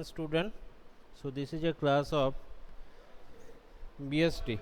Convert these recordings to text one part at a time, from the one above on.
student. So this is a class of BST.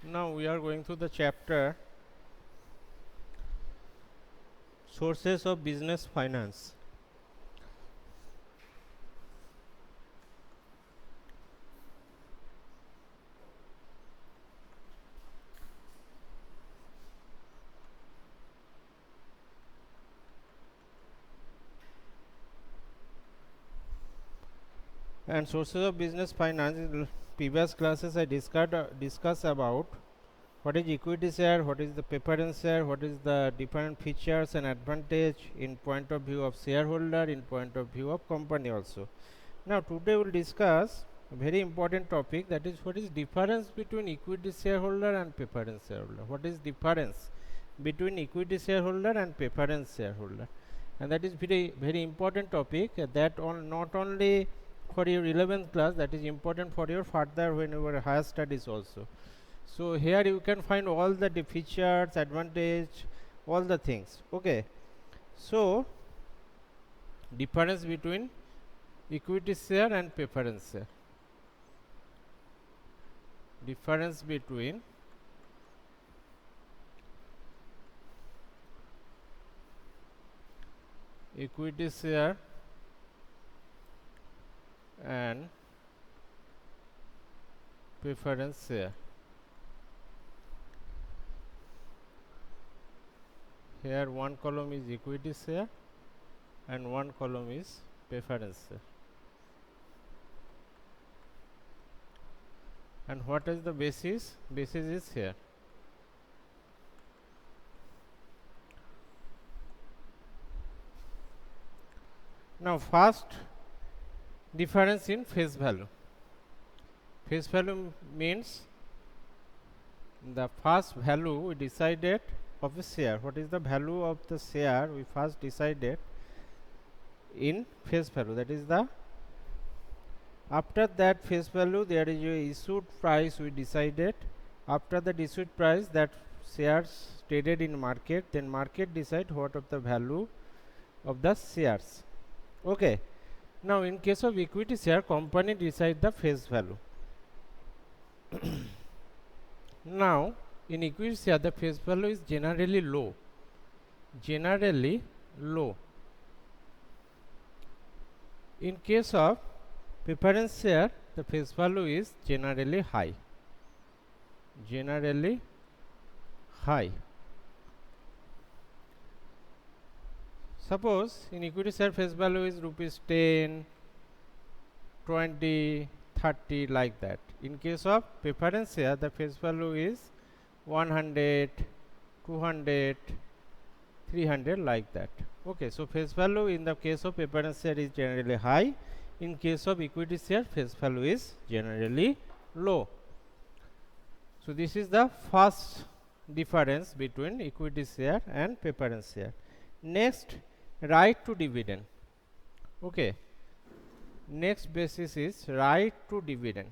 Now we are going through the chapter Sources of Business Finance. And sources of business finance, in previous classes I discuss about what is equity share, what is the preference share, what is the different features and advantage in point of view of shareholder, in point of view of company also. Now today we will discuss a very important topic, that is what is difference between equity shareholder and preference shareholder. What is difference between equity shareholder and preference shareholder? And that is very important topic that not only for your 11th class, that is important for your further when you are higher studies also. So here you can find all the features, advantage, all the things. Okay, so difference between equity share and preference share. Difference between equity share and preference share. Here one column is equity share and one column is preference share. And what is the basis? Basis is here. Now first difference in face value. Face value means the first value we decided of a share. What is the value of the share we first decided in face value, that is the after that face value there is a issued price we decided. After the issued price, that shares traded in market, then market decide what of the value of the shares. Okay, now in case of equity share, company decide the face value. Now in equity share the face value is generally low. In case of preference share, the face value is generally high. Suppose in equity share face value is rupees 10, 20, 30 like that. In case of preference share, the face value is 100, 200, 300 like that. Okay, so face value in the case of preference share is generally high. In case of equity share, face value is generally low. So this is the first difference between equity share and preference share. Next, right to dividend. Okay, next basis is right to dividend.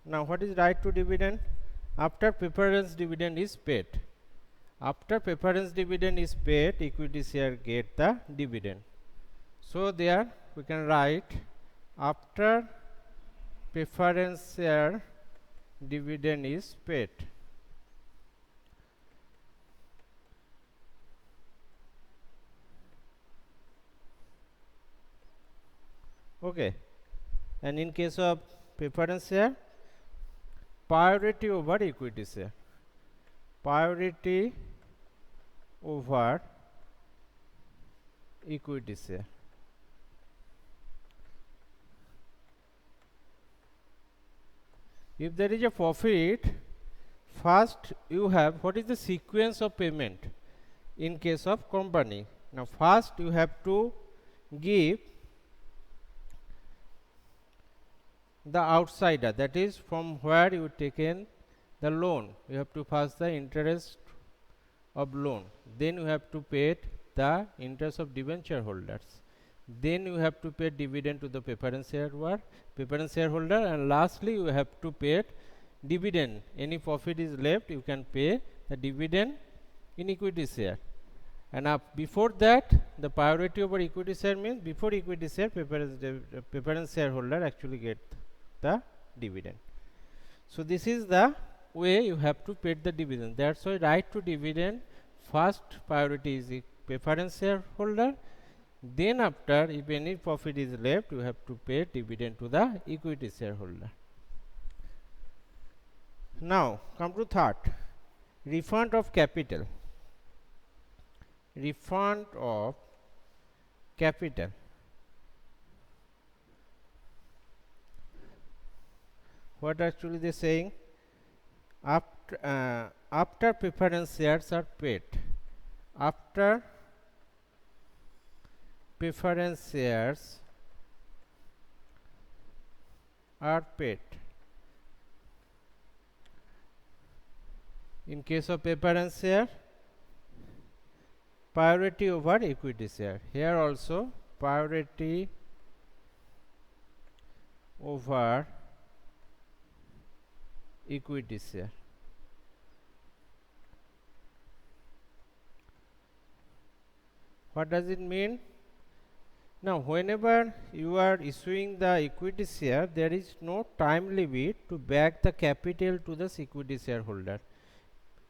Now what is right to dividend? After preference dividend is paid. After preference dividend is paid, equity share get the dividend. So there we can write after preference share dividend is paid. Okay, and in case of preference share, priority over equity share. Priority over equity share. If there is a profit, first you have what is the sequence of payment in case of company. Now first you have to give the outsider, that is from where you taken the loan. You have to pass the interest of loan, then you have to pay the interest of debenture holders, then you have to pay dividend to the preference shareholder, and lastly you have to pay dividend. Any profit is left, you can pay the dividend in equity share. And before that, the priority over equity share means before equity share, preference shareholder actually get the dividend. So this is the way you have to pay the dividend. That's why right to dividend, first priority is the preference shareholder. Then after, if any profit is left, you have to pay dividend to the equity shareholder. Now come to third, refund of capital. Refund of capital. What actually they saying? After preference shares are paid, after preference shares are paid, in case of preference share, priority over equity share. Here also priority over equity share. What does it mean? Now whenever you are issuing the equity share, there is no time limit to back the capital to the equity shareholder.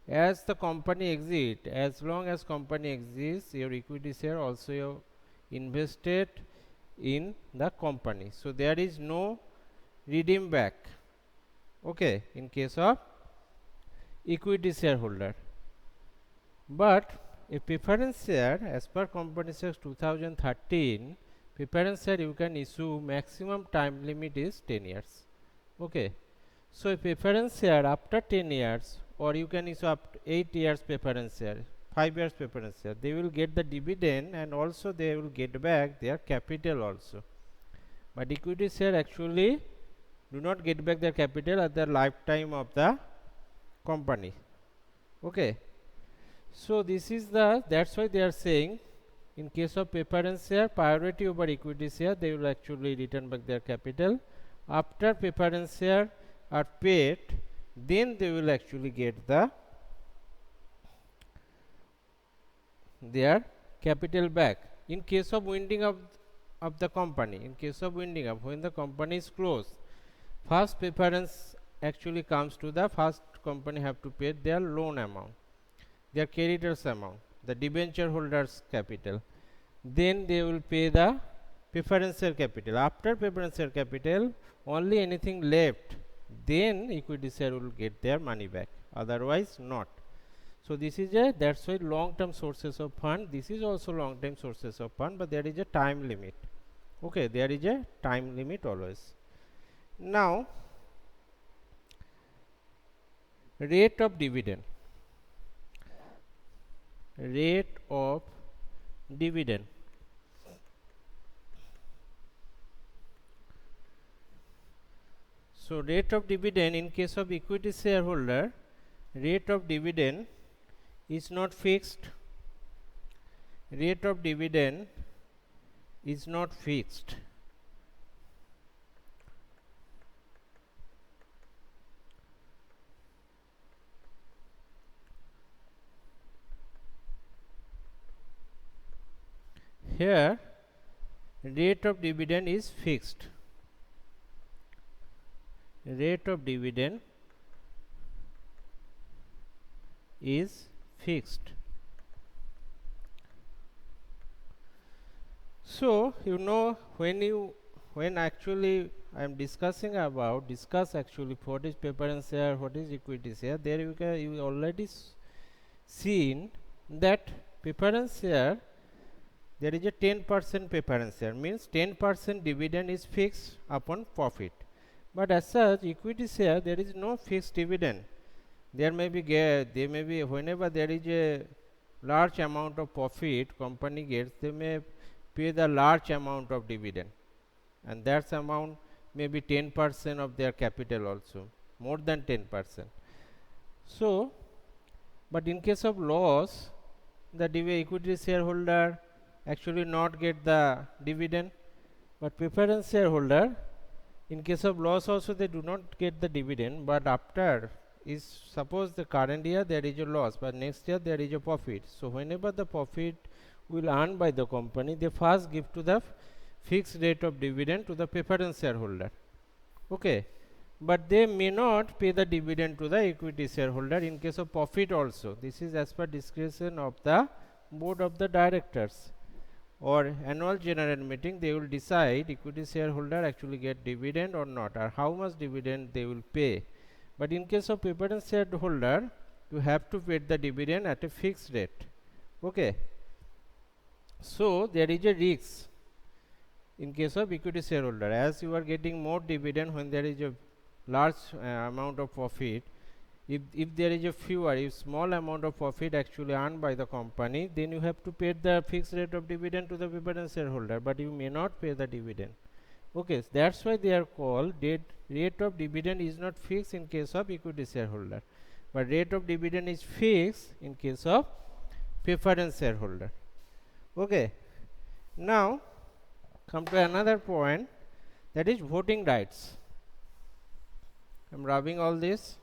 As the company exists, as long as company exists, your equity share also you invested in the company. So there is no redeem back. Okay, in case of equity shareholder. But a preference share, as per Companies Act 2013, preference share you can issue, maximum time limit is 10 years. Okay. So a preference share after 10 years, or you can issue up to 8 years preference share, 5 years preference share, they will get the dividend and also they will get back their capital also. But equity share actually do not get back their capital at the lifetime of the company. Okay. So this is that's why they are saying in case of preference share, priority over equity share, they will actually return back their capital. After preference share are paid, then they will actually get their capital back. In case of winding up of the company, in case of winding up, when the company is closed, first preference actually comes to the first company have to pay their loan amount, their creditors amount, the debenture holders capital. Then they will pay the preference share capital. After preference share capital, only anything left, then equity share will get their money back. Otherwise, not. So this is that's why long-term sources of fund. This is also long-term sources of fund, but there is a time limit. Okay, there is a time limit always. Now, rate of dividend. Rate of dividend. So rate of dividend in case of equity shareholder, rate of dividend is not fixed. Rate of dividend is not fixed. Here rate of dividend is fixed. Rate of dividend is fixed. So you know when actually I am discussing about discuss actually what is preference share, what is equity share, there you already seen that preference share there is a 10% preference share, means 10% dividend is fixed upon profit. But as such equity share there is no fixed dividend. There may be whenever there is a large amount of profit company gets, they may pay the large amount of dividend, and that amount may be 10% of their capital also, more than 10%. So but in case of loss, the equity shareholder actually not get the dividend. But preference shareholder, in case of loss also they do not get the dividend, but after is suppose the current year there is a loss, but next year there is a profit. So whenever the profit will earn by the company, they first give to the fixed rate of dividend to the preference shareholder. Okay, but they may not pay the dividend to the equity shareholder in case of profit also. This is as per discretion of the board of the directors, or annual general meeting they will decide equity shareholder actually get dividend or not, or how much dividend they will pay. But in case of preference shareholder, you have to pay the dividend at a fixed rate. Okay, so there is a risk in case of equity shareholder, as you are getting more dividend when there is a large amount of profit. If there is a fewer, if small amount of profit actually earned by the company, then you have to pay the fixed rate of dividend to the preference shareholder, but you may not pay the dividend. Okay, so that's why they are called rate of dividend is not fixed in case of equity shareholder, but rate of dividend is fixed in case of preference shareholder. Okay, now come to another point, that is voting rights. I'm rubbing all this.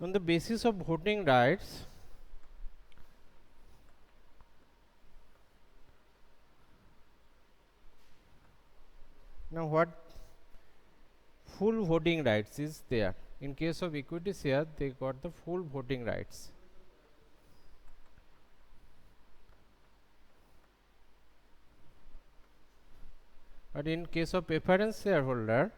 On the basis of voting rights, now what full voting rights is there. In case of equity share, they got the full voting rights. But in case of preference shareholder,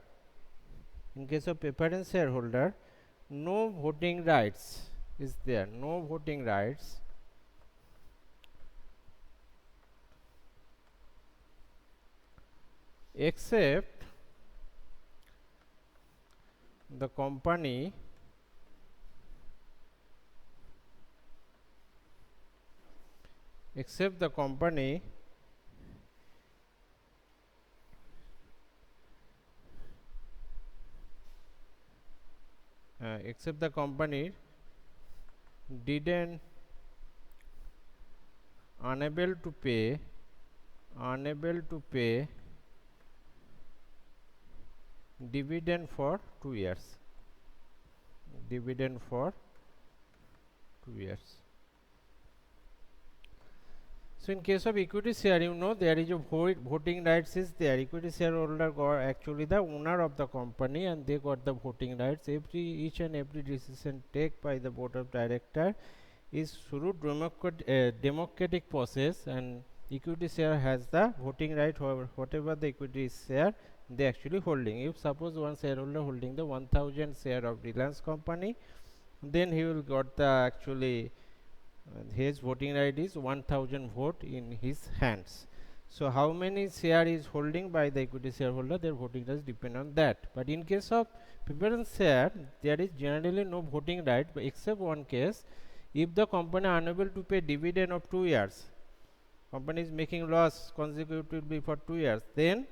no voting rights is there, no voting rights. Except the company except the company didn't unable to pay dividend for 2 years. So in case of equity share, you know there is a voting rights is there. Equity shareholder got actually the owner of the company, and they got the voting rights. Each and every decision taken by the board of director is through democratic process, and equity share has the voting right over whatever the equity share they actually holding. If suppose one shareholder holding the 1000 share of Reliance company, then he will got the actually his voting right is 1000 vote in his hands. So how many share is holding by the equity shareholder, their voting rights depend on that. But in case of preference share, there is generally no voting right, but except one case, if the company unable to pay dividend of 2 years, company is making loss consecutively for 2 years, then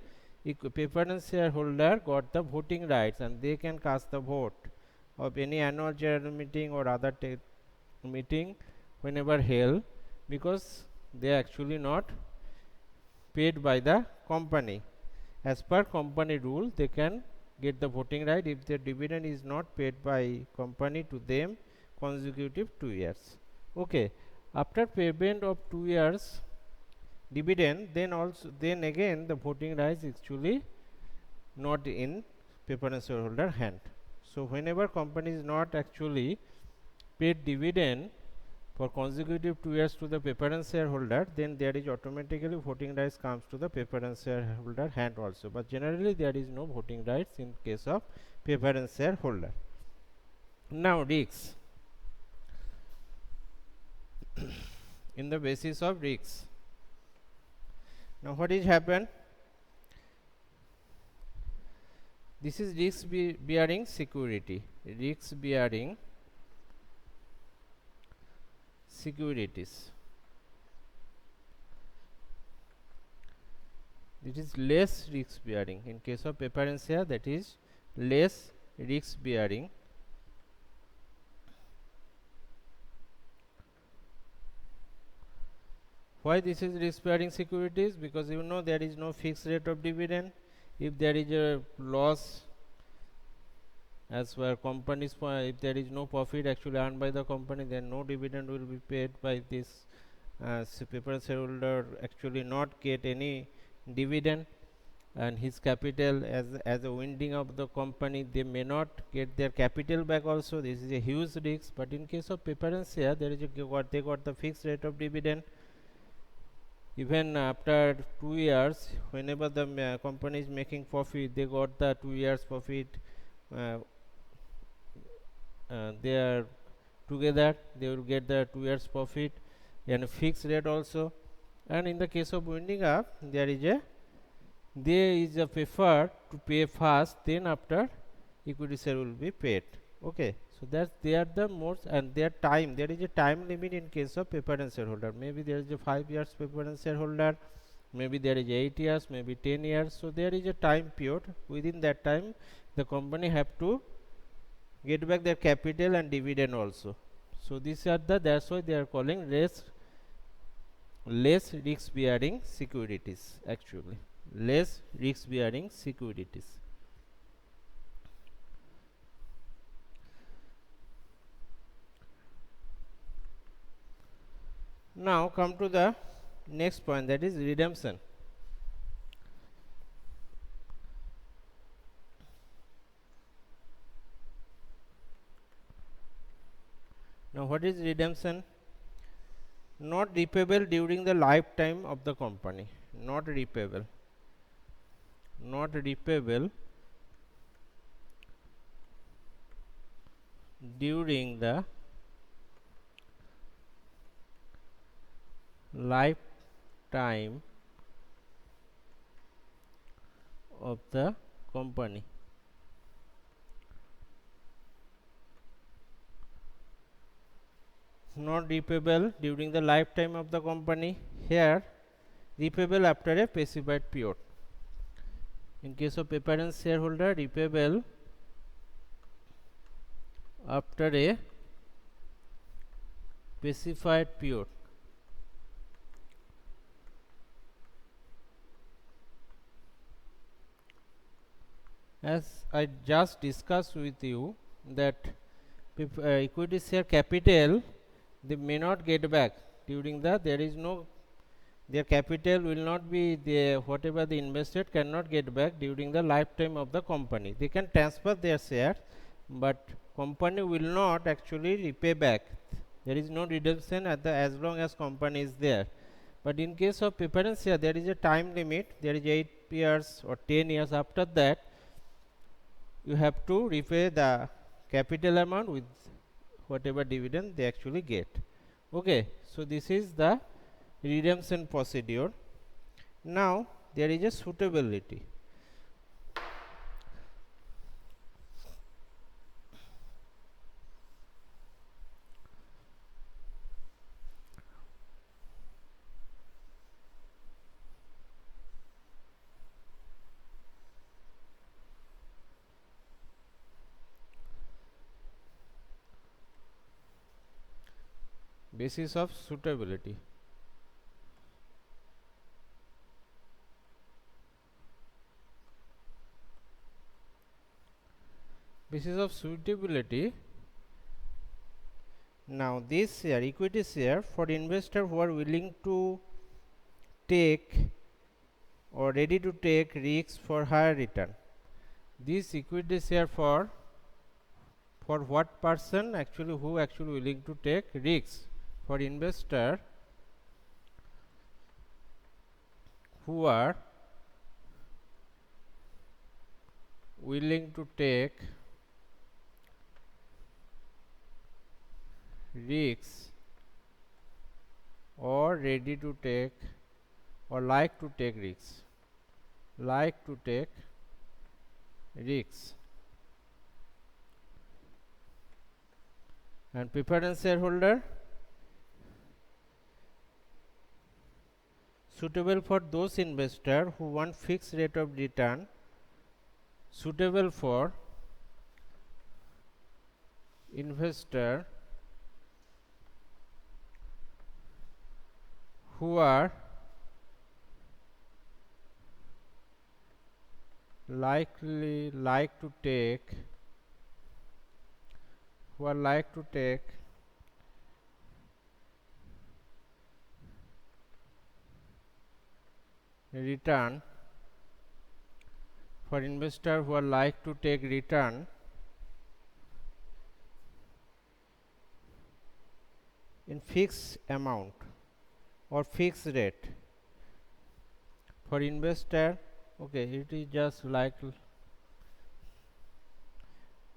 preference shareholder got the voting rights, and they can cast the vote of any annual general meeting or other meeting whenever held, because they are actually not paid by the company. As per company rule, they can get the voting right if the dividend is not paid by company to them consecutive 2 years. Okay, after payment of 2 years dividend, then again the voting rights actually not in preference shareholder hand. So whenever company is not actually paid dividend for consecutive 2 years to the preference shareholder, then there is automatically voting rights comes to the preference shareholder hand also. But generally there is no voting rights in case of preference shareholder. Now risks. In the basis of risks. Now what is happened? This is risk bearing security. Risk bearing securities. It is less risk bearing. In case of paper and share, that is less risk bearing. Why this is risk bearing securities? Because you know there is no fixed rate of dividend. If there is a loss, as per company's point, if there is no profit actually earned by the company, then no dividend will be paid by this paper shareholder, actually not get any dividend, and his capital as a winding of the company, they may not get their capital back also. This is a huge risk. But in case of paper and share, there is they got the fixed rate of dividend. Even after 2 years, whenever the company is making profit, they got the 2 years profit. They are together, they will get the 2 years profit and fixed rate also. And in the case of winding up, there is a prefer to pay first, then after equity share will be paid. Okay, so that's they are the most, and their time, there is a time limit in case of preference shareholder. Maybe there is a 5 years preference shareholder, maybe there is 8 years, maybe 10 years. So there is a time period. Within that time, the company have to get back their capital and dividend also. So these are that's why they are calling less risk bearing securities, actually less risk bearing securities. Now come to the next point, that is redemption. Now what is redemption? Not repayable during the lifetime of the company. Not repayable during the lifetime of the company. Not repayable during the lifetime of the company. Here, repayable after a specified period. In case of preference shareholder, repayable after a specified period. As I just discussed with you, that equity share capital, they may not get back during there is no, their capital will not be the whatever they invested cannot get back during the lifetime of the company. They can transfer their share, but company will not actually repay back. There is no redemption as long as company is there. But in case of preference share, there is a time limit. There is 8 years or 10 years. After that, you have to repay the capital amount with whatever dividend they actually get. Okay, so this is the redemption procedure. Now there is a suitability. Basis of suitability. Basis of suitability. Now this share, equity share, for investors who are willing to take or ready to take risks for higher return. This equity share for what person actually, who actually willing to take risks? For investor who are willing to take risks or ready to take or like to take risks. And preference shareholder, suitable for those investors who want fixed rate of return, suitable for investor who are likely like to take return, for investor who are like to take return in fixed amount or fixed rate. For investor, okay, it is just like,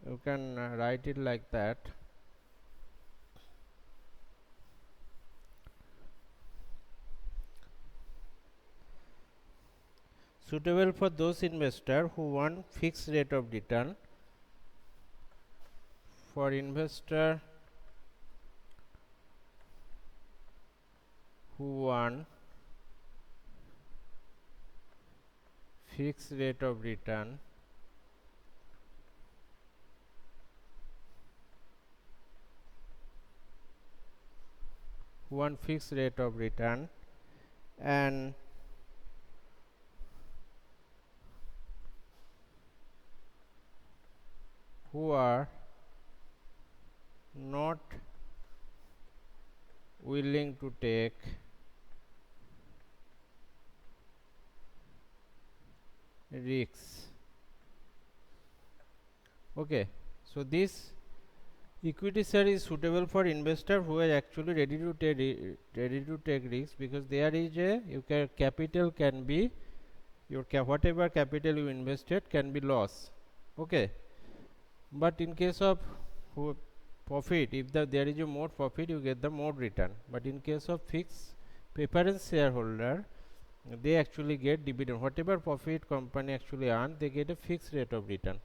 you can write it like that. Suitable for those investors who want fixed rate of return, for investor who want fixed rate of return and who are not willing to take risks. Okay, so this equity share is suitable for investor who are actually ready to take risks, because there is a capital can be whatever capital you invested can be loss. Okay, but in case of profit, if there is a more profit, you get the more return. But in case of fixed preference shareholder, they actually get dividend. Whatever profit company actually earn, they get a fixed rate of return.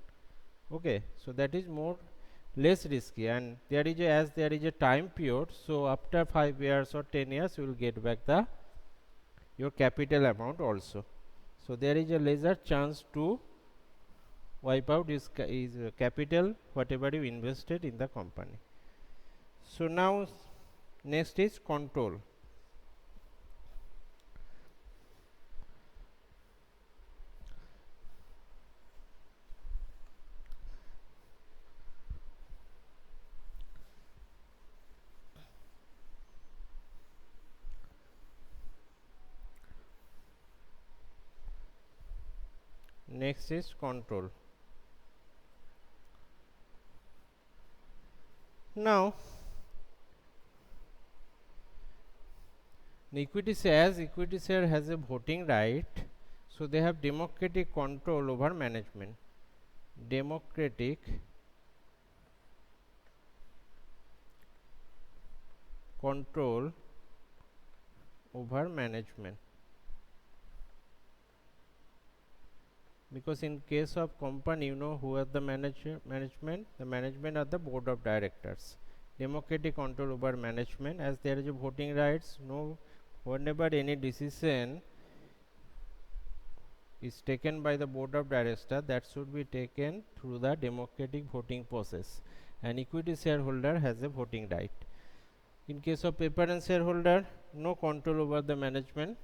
Okay, so that is more less risky, and as there is a time period, so after 5 years or 10 years you will get back your capital amount also. So there is a lesser chance to wipe out is capital whatever you invested in the company. So now next is control. Next is control. Now equity share has a voting right, so they have democratic control over management. Democratic control over management, because in case of company, you know who are the management are the board of directors. Democratic control over management, as there is a voting rights. Whenever any decision is taken by the board of directors, that should be taken through the democratic voting process, and equity shareholder has a voting right. In case of preference shareholder, no control over the management,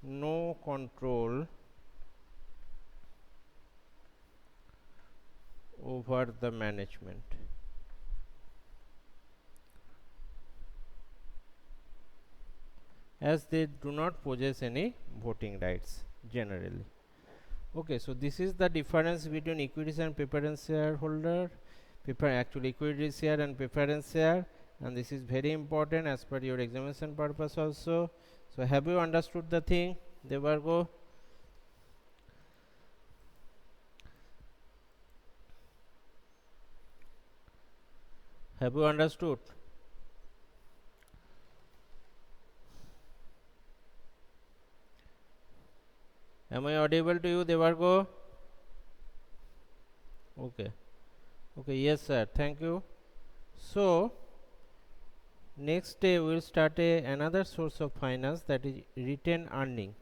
no control over the management. As they do not possess any voting rights generally. Okay, so this is the difference between equity share and preference shareholder. Actually equity share and preference share, and this is very important as per your examination purpose also. So have you understood the thing, Devargo? Have you understood? Am I audible to you, Devargo? Okay. Okay, yes sir, thank you. So Next day we will start another source of finance, that is retained earning.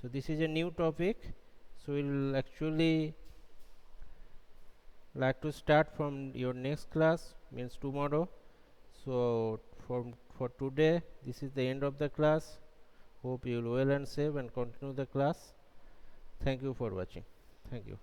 So this is a new topic, so we will actually like to start from your next class, means tomorrow. So for today this is the end of the class. Hope you will well and safe and continue the class. Thank you for watching. Thank you.